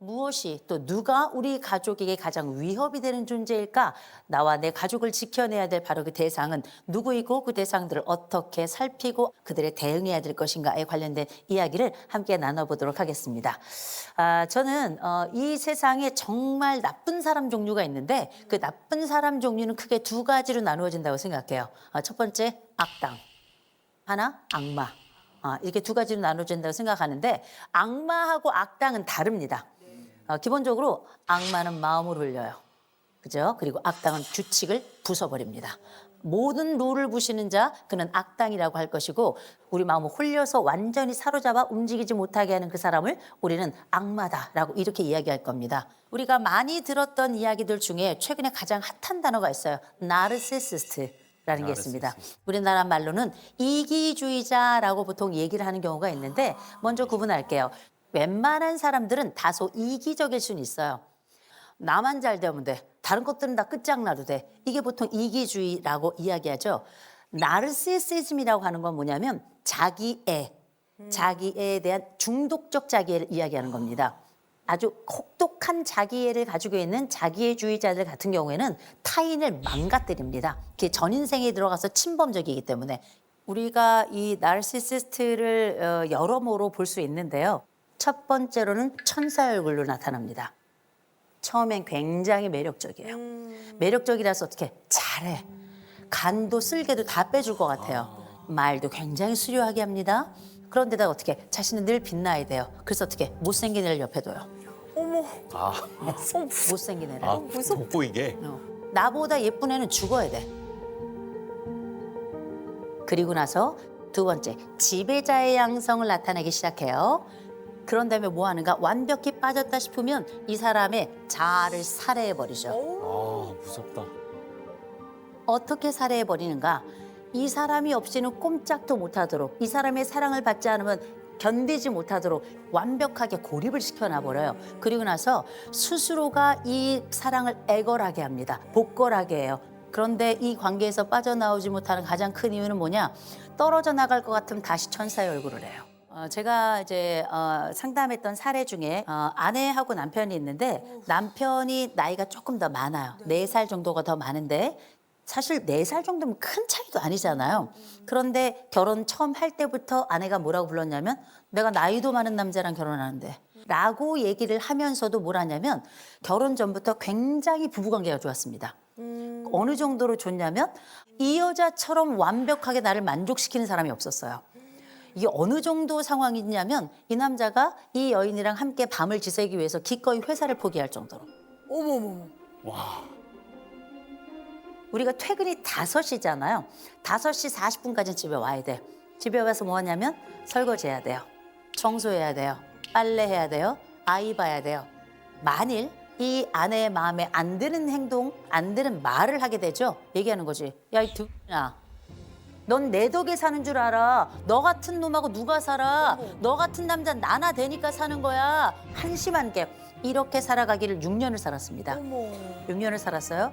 무엇이 또 누가 우리 가족에게 가장 위협이 되는 존재일까? 나와 내 가족을 지켜내야 될 바로 그 대상은 누구이고 그 대상들을 어떻게 살피고 그들에 대응해야 될 것인가에 관련된 이야기를 함께 나눠보도록 하겠습니다. 저는 이 세상에 정말 나쁜 사람 종류가 있는데 그 나쁜 사람 종류는 크게 두 가지로 나누어진다고 생각해요. 첫 번째 악당, 하나 악마. 이렇게 두 가지로 나눠진다고 생각하는데 악마하고 악당은 다릅니다. 기본적으로 악마는 마음을 울려요. 그죠? 그리고 악당은 규칙을 부숴버립니다. 모든 룰을 부시는 자, 그는 악당이라고 할 것이고 우리 마음을 홀려서 완전히 사로잡아 움직이지 못하게 하는 그 사람을 우리는 악마다라고 이렇게 이야기할 겁니다. 우리가 많이 들었던 이야기들 중에 최근에 가장 핫한 단어가 있어요. 나르시시스트라는 게 있습니다. 우리나라 말로는 이기주의자라고 보통 얘기를 하는 경우가 있는데 먼저 구분할게요. 웬만한 사람들은 다소 이기적일 수는 있어요. 나만 잘 되면 돼. 다른 것들은 다 끝장나도 돼. 이게 보통 이기주의라고 이야기하죠. 나르시시즘이라고 하는 건 뭐냐면 자기애, 자기애에 대한 중독적 자기애를 이야기하는 겁니다. 아주 혹독한 자기애를 가지고 있는 자기애주의자들 같은 경우에는 타인을 망가뜨립니다. 그게 전 인생에 들어가서 침범적이기 때문에 우리가 이 나르시시스트를 여러모로 볼 수 있는데요. 첫 번째로는 천사 얼굴로 나타납니다. 처음엔 굉장히 매력적이에요. 매력적이라서 어떻게 잘해. 간도 쓸개도 다 빼줄 것 같아요. 말도 굉장히 수려하게 합니다. 그런데다가 어떻게 자신은 늘 빛나야 돼요. 그래서 어떻게 못생긴 애를 옆에 둬요. 어머. 못생긴 애를. 돋보이게. 나보다 예쁜 애는 죽어야 돼. 그리고 나서 두 번째, 지배자의 양성을 나타내기 시작해요. 그런 다음에 뭐 하는가? 완벽히 빠졌다 싶으면 이 사람의 자아를 살해해버리죠. 무섭다. 어떻게 살해해버리는가? 이 사람이 없이는 꼼짝도 못하도록, 이 사람의 사랑을 받지 않으면 견디지 못하도록 완벽하게 고립을 시켜놔버려요. 그리고 나서 스스로가 이 사랑을 애걸하게 합니다. 복걸하게 해요. 그런데 이 관계에서 빠져나오지 못하는 가장 큰 이유는 뭐냐? 떨어져 나갈 것 같으면 다시 천사의 얼굴을 해요. 제가 이제 상담했던 사례 중에 아내하고 남편이 있는데 남편이 나이가 조금 더 많아요. 4살 정도가 더 많은데 사실 4살 정도면 큰 차이도 아니잖아요. 그런데 결혼 처음 할 때부터 아내가 뭐라고 불렀냐면 내가 나이도 많은 남자랑 결혼하는데 라고 얘기를 하면서도 뭘 하냐면 결혼 전부터 굉장히 부부관계가 좋았습니다. 어느 정도로 좋냐면 이 여자처럼 완벽하게 나를 만족시키는 사람이 없었어요. 이게 어느 정도 상황이냐면 이 남자가 이 여인이랑 함께 밤을 지새기 위해서 기꺼이 회사를 포기할 정도로. 어머머머. 와. 우리가 퇴근이 5시잖아요. 5시 40분까지는 집에 와야 돼. 집에 와서 뭐 하냐면 설거지해야 돼요. 청소해야 돼요. 빨래해야 돼요. 아이 봐야 돼요. 만일 이 아내의 마음에 안 드는 행동, 안 드는 말을 하게 되죠. 얘기하는 거지. 야, 이 두나. 넌 내 덕에 사는 줄 알아. 너 같은 놈하고 누가 살아. 너 같은 남자 나나 되니까 사는 거야. 한심한 게. 이렇게 살아가기를 6년을 살았습니다. 어머. 6년을 살았어요.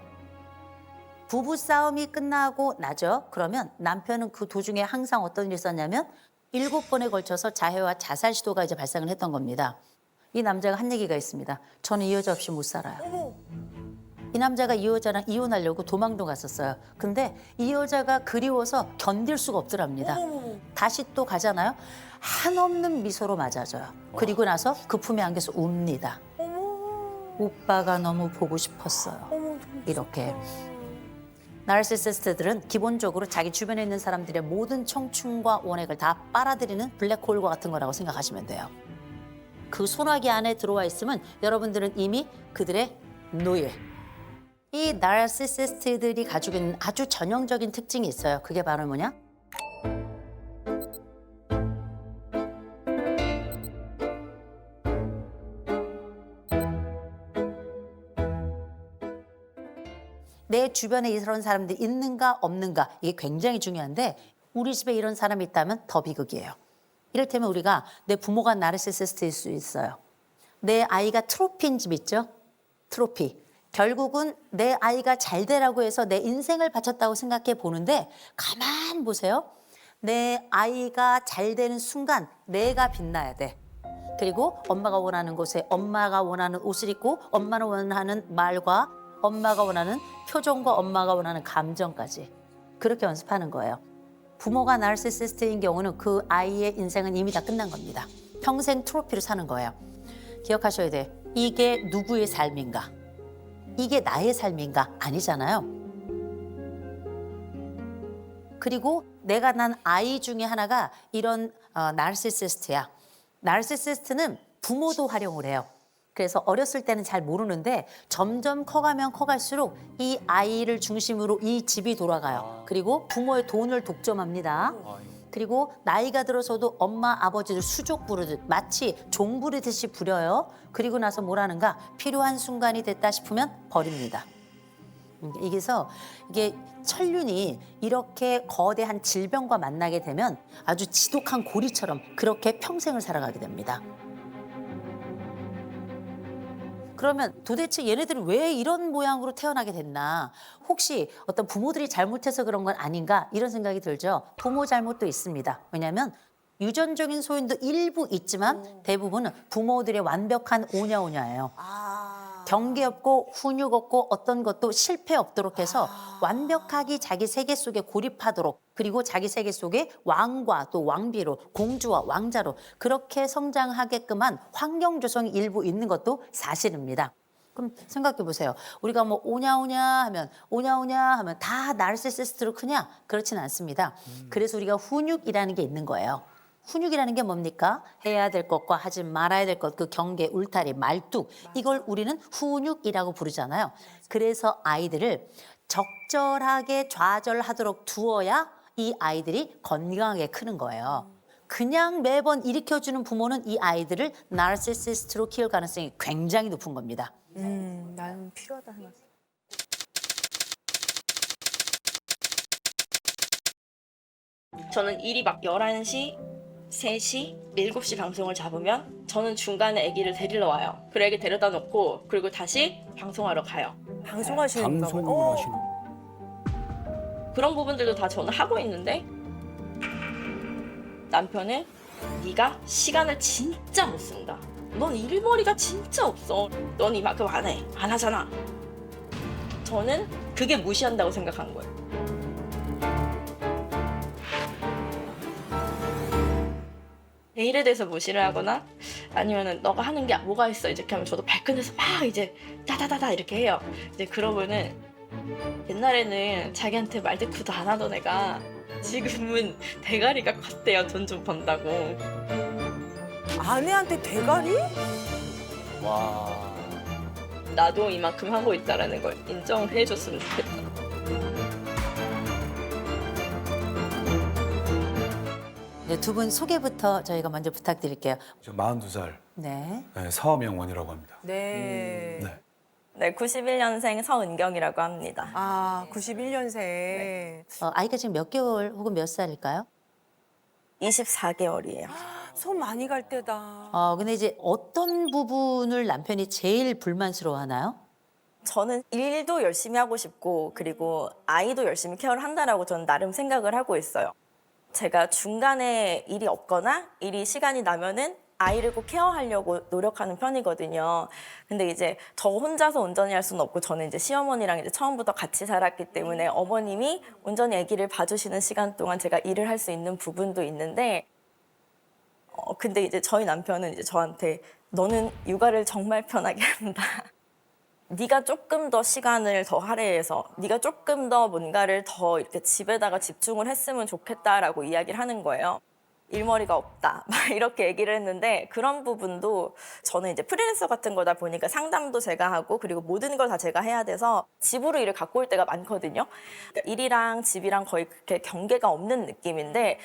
부부싸움이 끝나고 나죠. 그러면 남편은 그 도중에 항상 어떤 일이 있었냐면 7번에 걸쳐서 자해와 자살 시도가 이제 발생을 했던 겁니다. 이 남자가 한 얘기가 있습니다. 저는 이 여자 없이 못 살아요. 어머. 이 남자가 이 여자랑 이혼하려고 도망도 갔었어요. 근데 이 여자가 그리워서 견딜 수가 없더랍니다. 어머머머. 다시 또 가잖아요. 한없는 미소로 맞아줘요. 그리고 나서 그 품에 안겨서 웁니다. 어머. 오빠가 너무 보고 싶었어요. 어머. 이렇게. 나르시시스트들은 기본적으로 자기 주변에 있는 사람들의 모든 청춘과 원액을 다 빨아들이는 블랙홀과 같은 거라고 생각하시면 돼요. 그 소나기 안에 들어와 있으면 여러분들은 이미 그들의 노예. 이 나르시시스트들이 가지고 있는 아주 전형적인 특징이 있어요. 그게 바로 뭐냐? 내 주변에 이런 사람들이 있는가 없는가 이게 굉장히 중요한데 우리 집에 이런 사람이 있다면 더 비극이에요. 이를테면 우리가 내 부모가 나르시시스트일 수 있어요. 내 아이가 트로피인 집 있죠? 트로피. 결국은 내 아이가 잘 되라고 해서 내 인생을 바쳤다고 생각해 보는데 가만 보세요. 내 아이가 잘 되는 순간 내가 빛나야 돼. 그리고 엄마가 원하는 곳에 엄마가 원하는 옷을 입고 엄마가 원하는 말과 엄마가 원하는 표정과 엄마가 원하는 감정까지 그렇게 연습하는 거예요. 부모가 나르시시스트인 경우는 그 아이의 인생은 이미 다 끝난 겁니다. 평생 트로피로 사는 거예요. 기억하셔야 돼. 이게 누구의 삶인가? 이게 나의 삶인가? 아니잖아요. 그리고 내가 난 아이 중에 하나가 이런 나르시시스트야. 나르시시스트는 부모도 활용을 해요. 그래서 어렸을 때는 잘 모르는데 점점 커가면 커갈수록 이 아이를 중심으로 이 집이 돌아가요. 그리고 부모의 돈을 독점합니다. 그리고 나이가 들어서도 엄마, 아버지를 수족 부르듯 마치 종 부르듯이 부려요. 그리고 나서 뭘 하는가? 필요한 순간이 됐다 싶으면 버립니다. 이게서 이게 천륜이 이렇게 거대한 질병과 만나게 되면 아주 지독한 고리처럼 그렇게 평생을 살아가게 됩니다. 그러면 도대체 얘네들은 왜 이런 모양으로 태어나게 됐나? 혹시 어떤 부모들이 잘못해서 그런 건 아닌가? 이런 생각이 들죠. 부모 잘못도 있습니다. 왜냐하면 유전적인 소인도 일부 있지만 대부분은 부모들의 완벽한 오냐오냐예요. 경계 없고 훈육 없고 어떤 것도 실패 없도록 해서 완벽하게 자기 세계 속에 고립하도록 그리고 자기 세계 속에 왕과 또 왕비로 공주와 왕자로 그렇게 성장하게끔 한 환경 조성이 일부 있는 것도 사실입니다. 그럼 생각해 보세요. 우리가 뭐 오냐오냐 하면 다 나르시시스트로 크냐? 그렇지는 않습니다. 그래서 우리가 훈육이라는 게 있는 거예요. 훈육이라는 게 뭡니까? 해야 될 것과 하지 말아야 될 것, 그 경계, 울타리, 말뚝 이걸 우리는 훈육이라고 부르잖아요. 그래서 아이들을 적절하게 좌절하도록 두어야 이 아이들이 건강하게 크는 거예요. 그냥 매번 일으켜주는 부모는 이 아이들을 나르시시스트로 키울 가능성이 굉장히 높은 겁니다. 나는 필요하다 생각. 저는 일이 막 11시, 3시, 7시 방송을 잡으면 저는 중간에 아기를 데리러 와요. 그리고 아기 데려다 놓고 그리고 다시 방송하러 가요. 방송하시는 방송을 하시는. 그런 부분들도 다 저는 하고 있는데 남편은 네가 시간을 진짜 못 쓴다. 넌 일머리가 진짜 없어. 넌 이만큼 안 해. 안 하잖아. 저는 그게 무시한다고 생각한 거예요. 내 일에 대해서 무시를 하거나 아니면은 너가 하는 게 뭐가 있어 이렇게 하면 저도 발끈해서 막 이제 따다다다 이렇게 해요. 이제 그러면은 옛날에는 자기한테 말대꾸도 안 하던 애가 지금은 대가리가 컸대요. 돈 좀 번다고. 아내한테 대가리? 와. 나도 이만큼 하고 있다라는 걸 인정을 해줬으면 좋겠다. 네, 두 분 소개부터 저희가 먼저 부탁드릴게요. 저 42살 네. 서명원이라고 합니다. 네. 네. 네, 91년생 서은경이라고 합니다. 아, 91년생. 아이가 지금 몇 개월 혹은 몇 살일까요? 24개월이에요. 손 많이 갈 때다. 근데 이제 어떤 부분을 남편이 제일 불만스러워하나요? 저는 일도 열심히 하고 싶고 그리고 아이도 열심히 케어를 한다라고 저는 나름 생각을 하고 있어요. 제가 중간에 일이 없거나 일이 시간이 나면은 아이를 꼭 케어하려고 노력하는 편이거든요. 근데 이제 저 혼자서 온전히 할 수는 없고 저는 이제 시어머니랑 이제 처음부터 같이 살았기 때문에 어머님이 온전히 아기를 봐주시는 시간 동안 제가 일을 할 수 있는 부분도 있는데 근데 이제 저희 남편은 이제 저한테 너는 육아를 정말 편하게 한다. 네가 조금 더 시간을 더 할애해서 네가 조금 더 뭔가를 더 이렇게 집에다가 집중을 했으면 좋겠다라고 이야기를 하는 거예요. 일머리가 없다 막 이렇게 얘기를 했는데 그런 부분도 저는 이제 프리랜서 같은 거다 보니까 상담도 제가 하고 그리고 모든 걸 다 제가 해야 돼서 집으로 일을 갖고 올 때가 많거든요. 그러니까 일이랑 집이랑 거의 그렇게 경계가 없는 느낌인데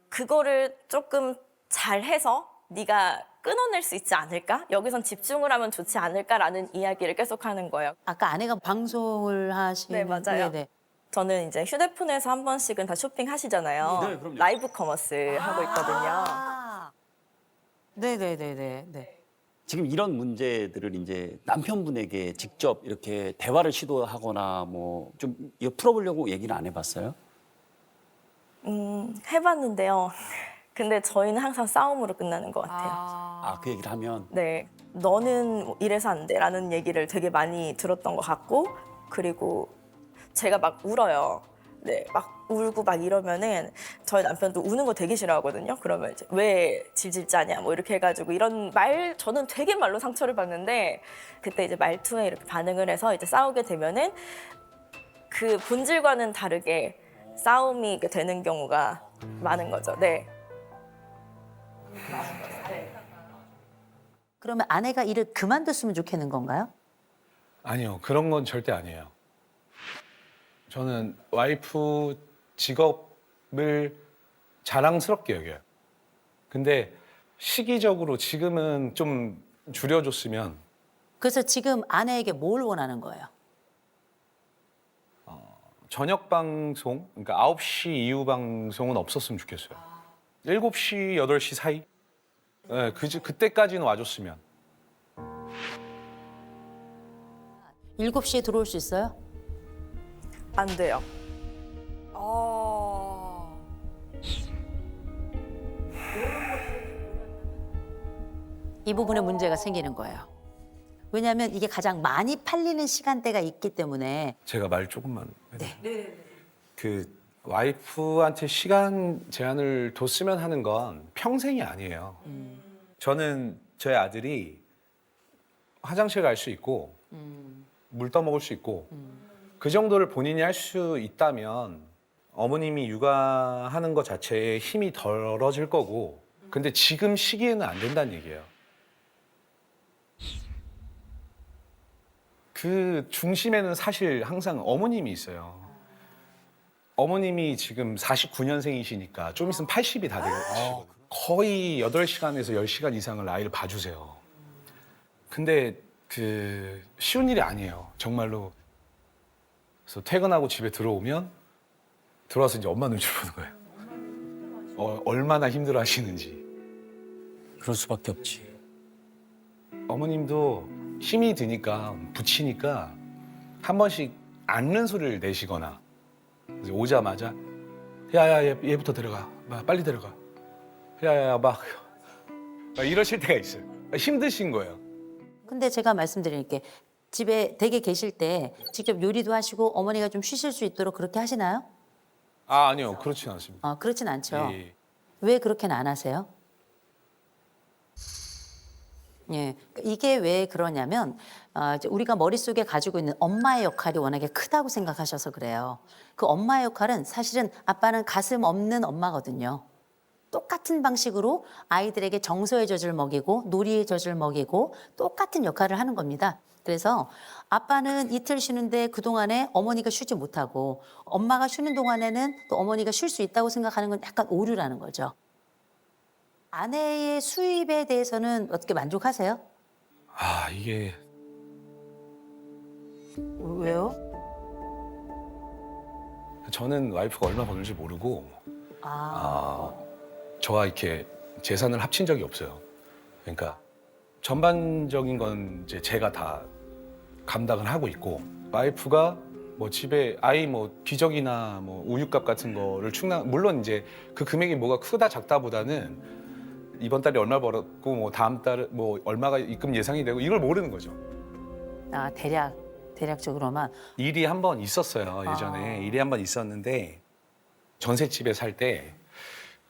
그거를 조금 잘해서 네가 끊어낼 수 있지 않을까? 여기선 집중을 하면 좋지 않을까라는 이야기를 계속하는 거예요. 아까 아내가 방송을 하시는 네, 맞아요. 네네. 저는 이제 휴대폰에서 한 번씩은 다 쇼핑하시잖아요. 네, 그럼요. 라이브 커머스 하고 있거든요. 네네네네. 네. 지금 이런 문제들을 이제 남편분에게 직접 이렇게 대화를 시도하거나 뭐 좀 이거 풀어보려고 얘기는 안 해봤어요? 해봤는데요. 근데 저희는 항상 싸움으로 끝나는 것 같아요. 아, 그 얘기를 하면 네, 너는 이래서 안 돼라는 얘기를 되게 많이 들었던 것 같고, 그리고 제가 막 울어요. 네, 막 울고 막 이러면은 저희 남편도 우는 거 되게 싫어하거든요. 그러면 이제 왜 질질 짜냐 뭐 이렇게 해가지고 이런 말 저는 되게 말로 상처를 받는데 그때 이제 말투에 이렇게 반응을 해서 이제 싸우게 되면은 그 본질과는 다르게 싸움이 되는 경우가 많은 거죠. 네. 그러면 아내가 일을 그만뒀으면 좋겠는 건가요? 아니요, 그런 건 절대 아니에요. 저는 와이프 직업을 자랑스럽게 여겨요. 근데 시기적으로 지금은 좀 줄여줬으면. 그래서 지금 아내에게 뭘 원하는 거예요? 저녁 방송, 그러니까 9시 이후 방송은 없었으면 좋겠어요. 7시, 8시 사이? 네, 그때까지는 와줬으면. 7시에 들어올 수 있어요? 안 돼요. 이 부분에 문제가 생기는 거예요. 왜냐하면 이게 가장 많이 팔리는 시간대가 있기 때문에. 제가 말 조금만. 네. 그 와이프한테 시간 제한을 뒀으면 하는 건 평생이 아니에요. 저는 저희 아들이 화장실 갈 수 있고 물 떠먹을 수 있고 그 정도를 본인이 할 수 있다면 어머님이 육아하는 것 자체에 힘이 덜어질 거고, 근데 지금 시기에는 안 된다는 얘기예요. 그 중심에는 사실 항상 어머님이 있어요. 어머님이 지금 49년생이시니까 좀 있으면 80이 다 되거든요. 거의 8시간에서 10시간 이상을 아이를 봐주세요. 근데 그 쉬운 일이 아니에요. 정말로. 그래서 퇴근하고 집에 들어오면 들어와서 이제 엄마 눈치 보는 거예요. 얼마나 힘들어 하시는지. 그럴 수밖에 없지. 어머님도 힘이 드니까 붙이니까 한 번씩 앓는 소리를 내시거나 그래서 오자마자 야야 얘부터 데려가 빨리 데려가 야야야 막 이러실 때가 있어요. 힘드신 거예요. 근데 제가 말씀드릴게 집에 댁에 계실 때 직접 요리도 하시고 어머니가 좀 쉬실 수 있도록 그렇게 하시나요? 아니요, 그렇진 않습니다. 그렇진 않죠. 예. 왜 그렇게는 안 하세요? 예, 이게 왜 그러냐면 이제 우리가 머릿속에 가지고 있는 엄마의 역할이 워낙에 크다고 생각하셔서 그래요. 그 엄마의 역할은 사실은 아빠는 가슴 없는 엄마거든요. 똑같은 방식으로 아이들에게 정서의 젖을 먹이고 놀이의 젖을 먹이고 똑같은 역할을 하는 겁니다. 그래서 아빠는 이틀 쉬는데 그동안에 어머니가 쉬지 못하고 엄마가 쉬는 동안에는 또 어머니가 쉴 수 있다고 생각하는 건 약간 오류라는 거죠. 아내의 수입에 대해서는 어떻게 만족하세요? 이게 왜요? 저는 와이프가 얼마 버는지 모르고 저와 이렇게 재산을 합친 적이 없어요. 그러니까 전반적인 건 이제 제가 다 감당을 하고 있고 와이프가 뭐 집에 아이 뭐 기저귀나 뭐 우유값 같은 거를 물론 이제 그 금액이 뭐가 크다 작다보다는 이번 달에 얼마 벌었고 뭐 다음 달에 뭐 얼마가 입금 예상이 되고 이걸 모르는 거죠. 대략적으로만. 일이 한 번 있었어요. 예전에 일이 한 번 있었는데 전셋집에 살 때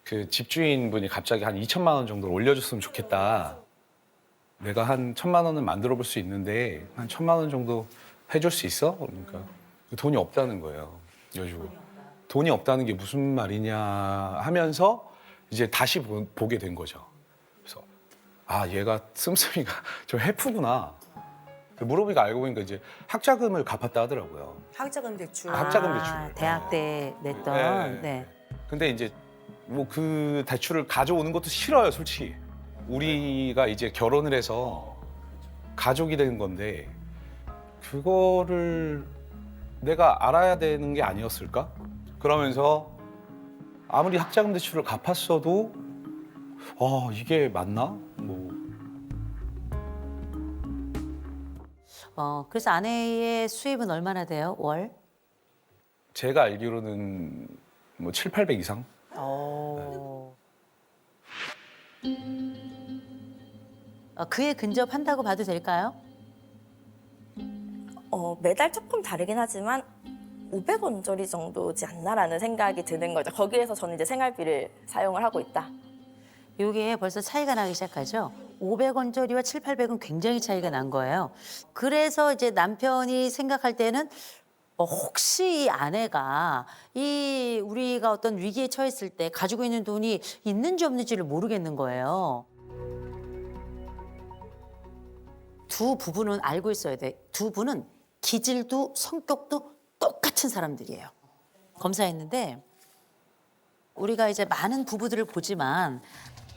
그 집주인분이 갑자기 한 2천만 원 정도를 올려줬으면 좋겠다. 내가 한 1,000만 원은 만들어 볼 수 있는데 한 1,000만 원 정도 해줄 수 있어? 그러니까 돈이 없다는 거예요. 그래가지고 돈이 없다는 게 무슨 말이냐 하면서 이제 다시 보게 된 거죠. 그래서 얘가 씀씀이가 좀 해프구나. 물어보니까 알고 보니까 이제 학자금을 갚았다 하더라고요. 학자금 대출. 학자금 대출. 대학 때 냈던. 네. 근데 이제 뭐 그 대출을 가져오는 것도 싫어요, 솔직히. 우리가 이제 결혼을 해서 가족이 되는 건데 그거를 내가 알아야 되는 게 아니었을까? 그러면서 아무리 학자금 대출을 갚았어도 이게 맞나? 그래서 아내의 수입은 얼마나 돼요? 월? 제가 알기로는 뭐 7, 800 이상? 그에 근접한다고 봐도 될까요? 매달 조금 다르긴 하지만 500원짜리 정도지 않나라는 생각이 드는 거죠. 거기에서 저는 이제 생활비를 사용을 하고 있다. 이게 벌써 차이가 나기 시작하죠. 500원짜리와 7, 800은 굉장히 차이가 난 거예요. 그래서 이제 남편이 생각할 때는 혹시 이 아내가 우리가 어떤 위기에 처했을 때 가지고 있는 돈이 있는지 없는지를 모르겠는 거예요. 두 부부는 알고 있어야 돼. 두 분은 기질도 성격도 똑같은 사람들이에요. 검사했는데 우리가 이제 많은 부부들을 보지만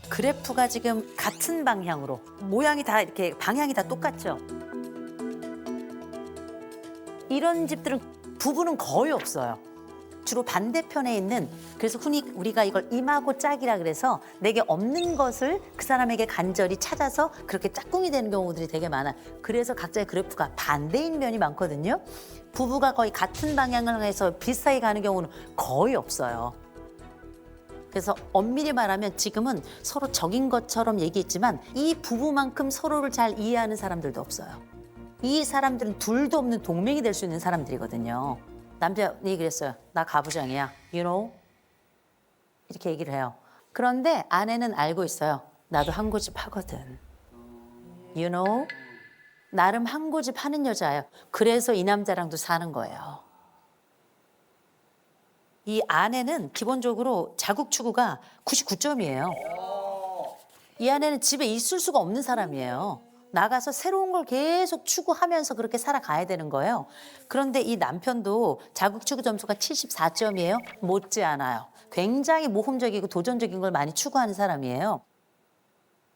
그래프가 지금 같은 방향으로 모양이 다 이렇게 방향이 다 똑같죠. 이런 집들은 부부는 거의 없어요. 주로 반대편에 있는 그래서 흔히 우리가 이걸 임하고 짝이라 그래서 내게 없는 것을 그 사람에게 간절히 찾아서 그렇게 짝꿍이 되는 경우들이 되게 많아. 그래서 각자의 그래프가 반대인 면이 많거든요. 부부가 거의 같은 방향을 해서 비슷하게 가는 경우는 거의 없어요. 그래서 엄밀히 말하면 지금은 서로 적인 것처럼 얘기했지만 이 부부만큼 서로를 잘 이해하는 사람들도 없어요. 이 사람들은 둘도 없는 동맹이 될 수 있는 사람들이거든요. 남편이 그랬어요. 나 가부장이야. You know? 이렇게 얘기를 해요. 그런데 아내는 알고 있어요. 나도 한 고집 하거든. You know? 나름 한 고집 하는 여자예요. 그래서 이 남자랑도 사는 거예요. 이 아내는 기본적으로 자국 추구가 99점이에요. 이 아내는 집에 있을 수가 없는 사람이에요. 나가서 새로운 걸 계속 추구하면서 그렇게 살아가야 되는 거예요. 그런데 이 남편도 자국 추구 점수가 74점이에요. 못지않아요. 굉장히 모험적이고 도전적인 걸 많이 추구하는 사람이에요.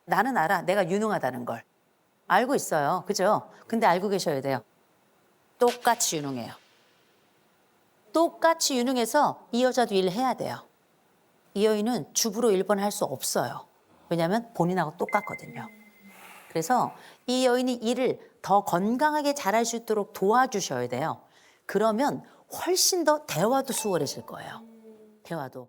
나는 알아. 내가 유능하다는 걸. 알고 있어요. 그죠? 근데 알고 계셔야 돼요. 똑같이 유능해요. 똑같이 유능해서 이 여자도 일을 해야 돼요. 이 여인은 주부로 1번 할 수 없어요. 왜냐하면 본인하고 똑같거든요. 그래서 이 여인이 일을 더 건강하게 잘할 수 있도록 도와주셔야 돼요. 그러면 훨씬 더 대화도 수월해질 거예요. 대화도.